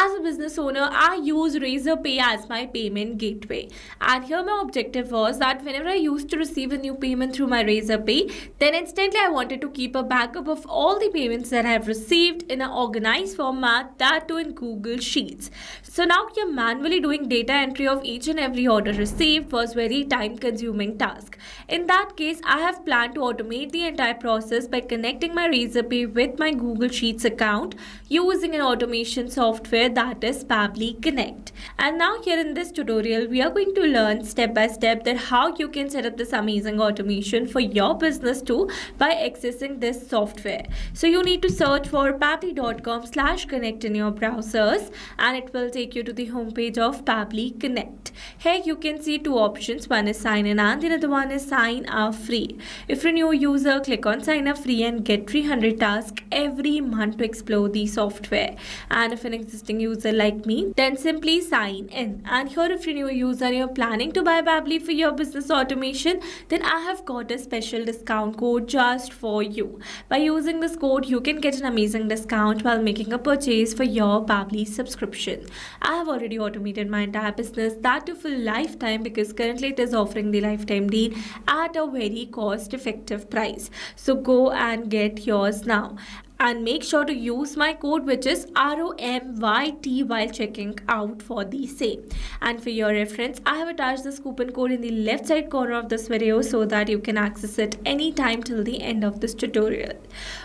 As a business owner, I use Razorpay as my payment gateway. And here my objective was that whenever I used to receive a new payment through my Razorpay, then instantly I wanted to keep a backup of all the payments that I have received in an organized format, that too in Google Sheets. So now here manually doing data entry of each and every order received was very time consuming task. In that case, I have planned to automate the entire process by connecting my Razorpay with my Google Sheets account using an automation software that is Pabbly Connect. And now here in this tutorial, we are going to learn step by step that how you can set up this amazing automation for your business too by accessing this software. So you need to search for pabbly.com/connect in your browsers and it will take you to the homepage of Pabbly Connect. Here you can see two options. One is sign in and the other one is sign up free. If you're a new user, click on sign up free and get 300 tasks every month to explore the software. And if an existing user like me, then simply sign in. And here if you're a new user and you're planning to buy Pabbly for your business automation, then I have got a special discount code just for you. By using this code, you can get an amazing discount while making a purchase for your Pabbly subscription. I have already automated my entire business, that to full lifetime, because currently it is offering the lifetime deal at a very cost effective price. So go and get yours now. And make sure to use my code, which is ROMYT, while checking out for the same. And for your reference, I have attached this coupon code in the left side corner of this video so that you can access it anytime till the end of this tutorial.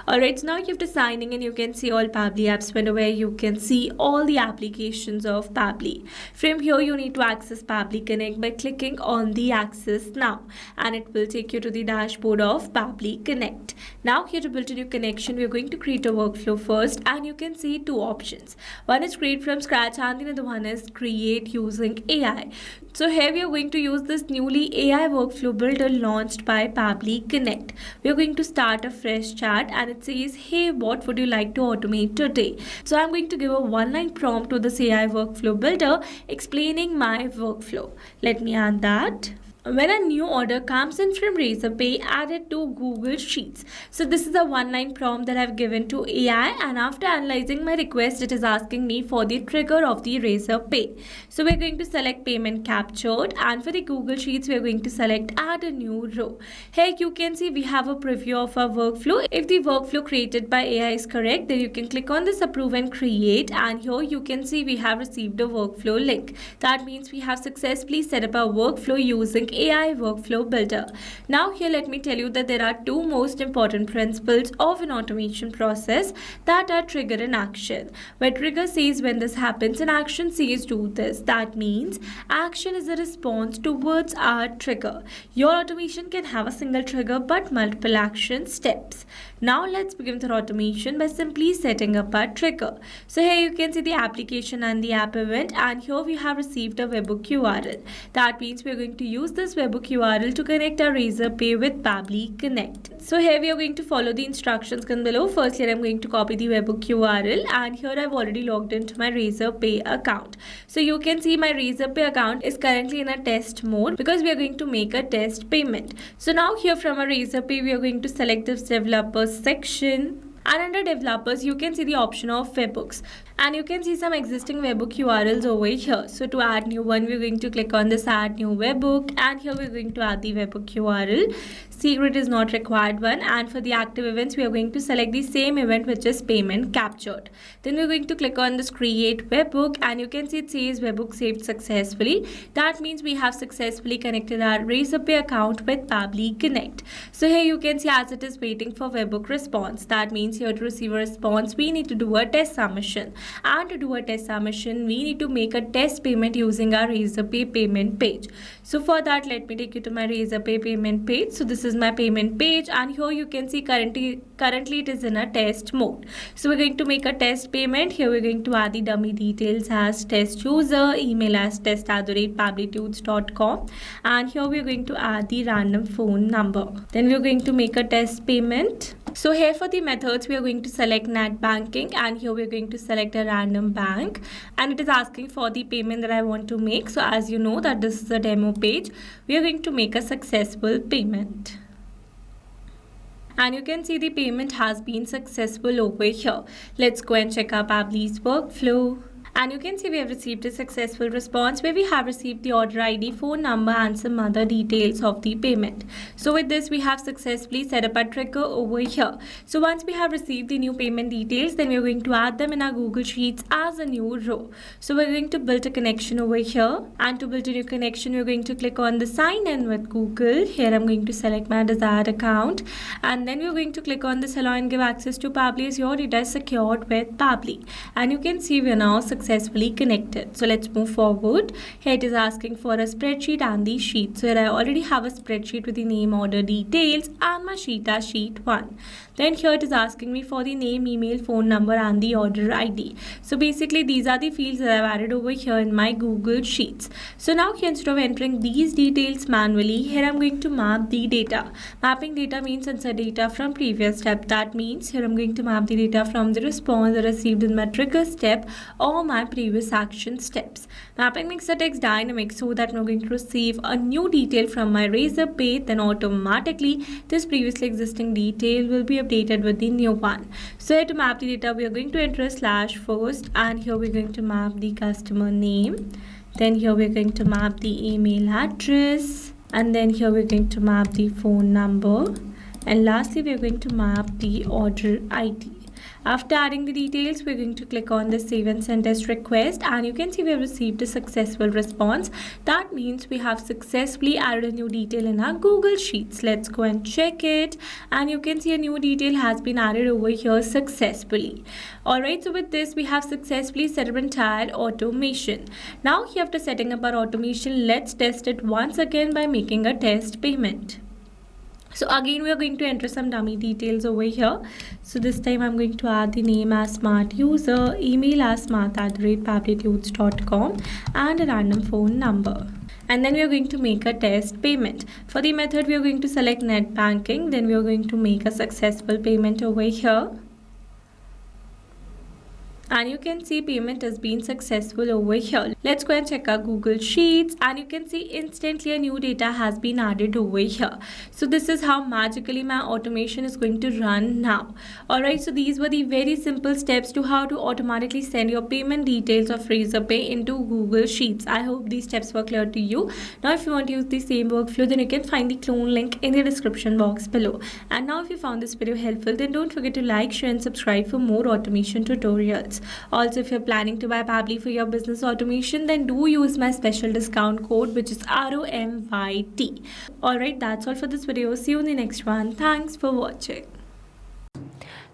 Alright, so now you have to sign in and you can see all Pabbly apps window where you can see all the applications of Pabbly. From here, you need to access Pabbly Connect by clicking on the access now, and it will take you to the dashboard of Pabbly Connect. Now here to build a new connection, we are going to create a workflow first, and you can see two options. One is create from scratch and the other one is create using AI. So here we are going to use this newly AI workflow builder launched by Pabbly Connect. We are going to start a fresh chat and it says, hey, what would you like to automate today? So I'm going to give a one-line prompt to this AI workflow builder explaining my workflow. Let me add that. When a new order comes in from Razorpay, add it to Google Sheets. So this is a one-line prompt that I've given to AI, and after analyzing my request, it is asking me for the trigger of the Razorpay. So we're going to select payment captured, and for the Google Sheets, we're going to select add a new row. Here you can see we have a preview of our workflow. If the workflow created by AI is correct, then you can click on this approve and create, and here you can see we have received a workflow link. That means we have successfully set up our workflow using AI workflow builder. Now here let me tell you that there are two most important principles of an automation process that are trigger and action. Where trigger says when this happens and action says do this. That means action is a response towards our trigger. Your automation can have a single trigger but multiple action steps. Now let's begin with our automation by simply setting up our trigger. So here you can see the application and the app event, and here we have received a webhook URL. That means we're going to use this webhook URL to connect our Razorpay with Pabbly Connect. So here we are going to follow the instructions given below. Firstly, I'm going to copy the webhook URL, and here I've already logged into my Razorpay account. So you can see my Razorpay account is currently in a test mode because we are going to make a test payment. So now here from our Razorpay, we are going to select this developers section. And under developers, you can see the option of webhooks. And you can see some existing webhook URLs over here. So to add new one, we're going to click on this add new webhook. And here we're going to add the webhook URL. Secret is not required one. And for the active events, we are going to select the same event, which is payment captured. Then we're going to click on this create webhook. And you can see it says webhook saved successfully. That means we have successfully connected our Razorpay account with Pabbly Connect. So here you can see as it is waiting for webhook response. That means here to receive a response, we need to do a test submission. And to do a test submission, we need to make a test payment using our Razorpay payment page. So for that, let me take you to my Razorpay payment page. So this is my payment page, and here you can see currently it is in a test mode. So we're going to make a test payment. Here we're going to add the dummy details as test user, email as test@pabblytudes.com, and here we're going to add the random phone number. Then we're going to make a test payment. So here for the methods, we are going to select net banking, and here we're going to select a random bank, and it is asking for the payment that I want to make. So as you know that this is a demo page, we are going to make a successful payment. And you can see the payment has been successful over here. Let's go and check our Pabbly's workflow. And you can see we have received a successful response where we have received the order ID, phone number and some other details of the payment. So with this we have successfully set up a trigger over here. So once we have received the new payment details, then we're going to add them in our Google Sheets as a new row. So we're going to build a connection over here, and to build a new connection we're going to click on the sign in with Google. Here I'm going to select my desired account, and then we're going to click on this allow and give access to Pabbly as your data is secured with Pabbly. And you can see we're now successfully connected. So let's move forward. Here it is asking for a spreadsheet and the sheet. So here I already have a spreadsheet with the name, order details and my sheet as sheet 1. Then here it is asking me for the name, email, phone number and the order ID. So basically these are the fields that I've added over here in my Google Sheets. So now here, instead of entering these details manually, here I'm going to map the data. Mapping data means insert data from previous step. That means here I'm going to map the data from the response I received in my trigger step or my previous action steps. Mapping makes the text dynamic so that I'm going to receive a new detail from my Razorpay, then automatically this previously existing detail will be updated with the new one. So here to map the data we are going to enter a slash first, and here we're going to map the customer name. Then here we're going to map the email address, and then here we're going to map the phone number, and lastly we're going to map the order ID. After adding the details, we're going to click on the save and send test request, and you can see we have received a successful response. That means we have successfully added a new detail in our Google Sheets. Let's go and check it, and you can see a new detail has been added over here successfully. Alright, so with this we have successfully set up entire automation. Now here, after setting up our automation, let's test it once again by making a test payment. So again we are going to enter some dummy details over here. So this time I'm going to add the name as smart user, email as smart@pabblytudes.com and a random phone number. And then we are going to make a test payment. For the method we are going to select net banking. Then we are going to make a successful payment over here. And you can see payment has been successful over here. Let's go and check our Google Sheets, and you can see instantly a new data has been added over here. So this is how magically my automation is going to run now. Alright, so these were the very simple steps to how to automatically send your payment details of Razorpay into Google Sheets. I hope these steps were clear to you. Now if you want to use the same workflow, then you can find the clone link in the description box below. And now if you found this video helpful, then don't forget to like, share and subscribe for more automation tutorials. Also, if you're planning to buy Pabbly for your business automation, then do use my special discount code, which is ROMYT. Alright, that's all for this video. See you in the next one. Thanks for watching.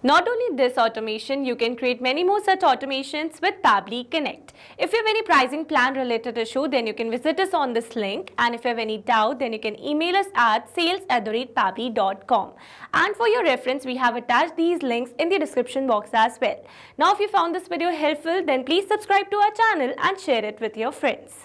Not only this automation, you can create many more such automations with Pabbly Connect. If you have any pricing plan related issue, then you can visit us on this link. And if you have any doubt, then you can email us at sales@pabbly.com. And for your reference, we have attached these links in the description box as well. Now, if you found this video helpful, then please subscribe to our channel and share it with your friends.